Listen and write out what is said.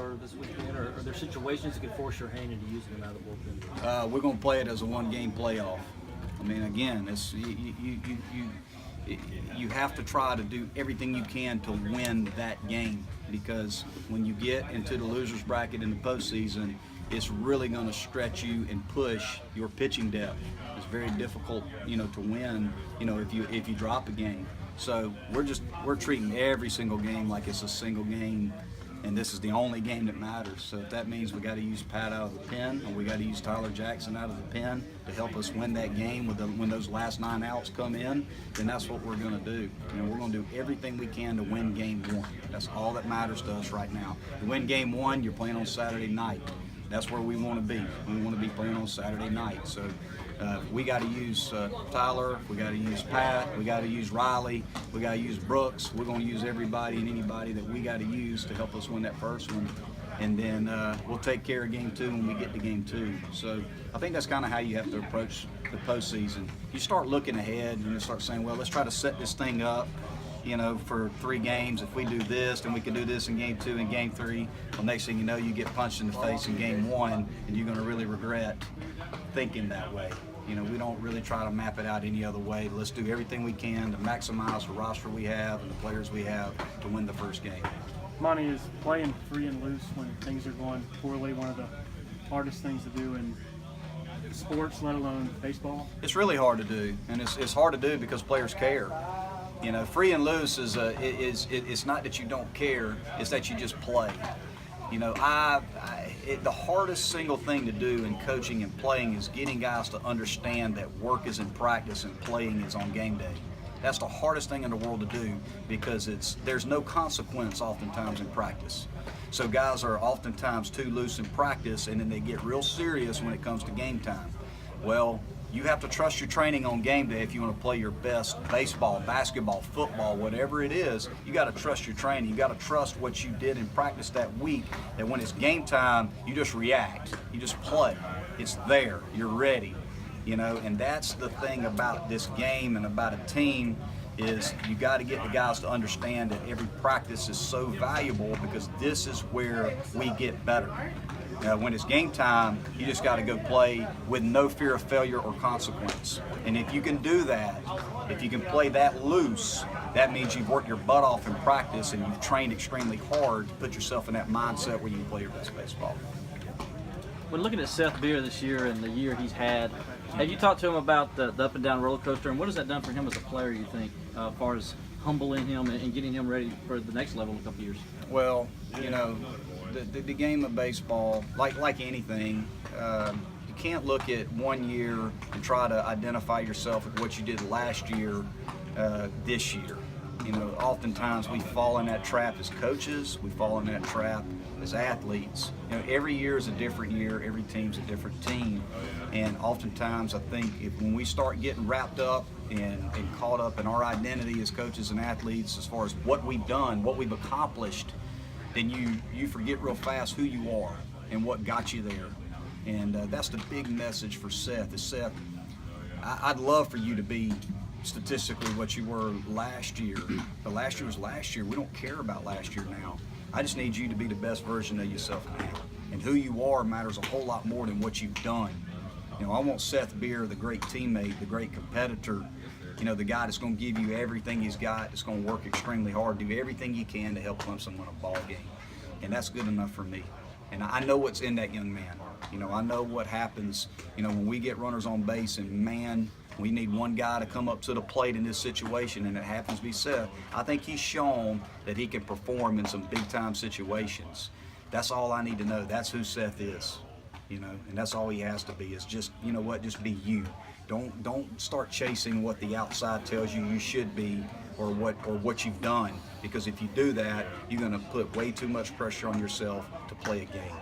All-Star this weekend, or are there situations that could force your hand into using him out of the bullpen? We're going to play it as a one-game playoff. I mean, again, it's you have to try to do everything you can to win that game, because when you get into the losers bracket in the postseason, it's really going to stretch you and push your pitching depth. It's very difficult, to win, if you drop a game. So we're treating every single game like it's a single game, and this is the only game that matters. So if that means we got to use Pat out of the pen, or we got to use Tyler Jackson out of the pen to help us win that game when those last 9 outs come in, then that's what we're going to do. We're going to do everything we can to win game 1. That's all that matters to us right now. To win game 1, you're playing on Saturday night. That's where we want to be. We want to be playing on Saturday night. So we got to use Tyler, we got to use Pat, we got to use Riley, we got to use Brooks. We're going to use everybody and anybody that we got to use to help us win that first one. And then we'll take care of game 2 when we get to game 2. So I think that's kind of how you have to approach the postseason. You start looking ahead and you start saying, well, let's try to set this thing up, for 3 games. If we do this, then we can do this in game 2 and game 3. Well, next thing you know, you get punched in the face in game 1, and you're going to really regret thinking that way. We don't really try to map it out any other way. Let's do everything we can to maximize the roster we have and the players we have to win the first game. Monte, is playing free and loose when things are going poorly one of the hardest things to do in sports, let alone baseball? It's really hard to do, and it's hard to do because players care. Free and loose is it's not that you don't care; it's that you just play. The hardest single thing to do in coaching and playing is getting guys to understand that work is in practice and playing is on game day. That's the hardest thing in the world to do, because there's no consequence oftentimes in practice. So guys are oftentimes too loose in practice, and then they get real serious when it comes to game time. Well, you have to trust your training on game day if you want to play your best baseball, basketball, football, whatever it is. You got to trust your training. You got to trust what you did in practice that week, that when it's game time, you just react. You just play. It's there. You're ready. And that's the thing about this game and about a team, is you got to get the guys to understand that every practice is so valuable, because this is where we get better. When it's game time, you just got to go play with no fear of failure or consequence. And if you can do that, if you can play that loose, that means you've worked your butt off in practice and you've trained extremely hard to put yourself in that mindset where you can play your best baseball. When looking at Seth Beer this year and the year he's had, have you talked to him about the up and down roller coaster, and what has that done for him as a player, you think, as far as humbling him and getting him ready for the next level in a couple years? Well, the game of baseball, like anything, you can't look at one year and try to identify yourself with what you did last year, this year. Oftentimes we fall in that trap as coaches, we fall in that trap as athletes. Every year is a different year, every team's a different team. And oftentimes I think when we start getting wrapped up and caught up in our identity as coaches and athletes, as far as what we've done, what we've accomplished, then you forget real fast who you are and what got you there. And that's the big message for Seth. Seth, I'd love for you to be statistically what you were last year, but last year was last year. We don't care about last year now. I just need you to be the best version of yourself now. And who you are matters a whole lot more than what you've done. I want Seth Beer, the great teammate, the great competitor, the guy that's going to give you everything he's got, that's going to work extremely hard, do everything he can to help Clemson win a ball game. And that's good enough for me. And I know what's in that young man. I know what happens, when we get runners on base, and man, we need one guy to come up to the plate in this situation, and it happens to be Seth. I think he's shown that he can perform in some big-time situations. That's all I need to know. That's who Seth is, and that's all he has to be, is just, just be you. Don't start chasing what the outside tells you should be, or what you've done, because if you do that, you're going to put way too much pressure on yourself to play a game.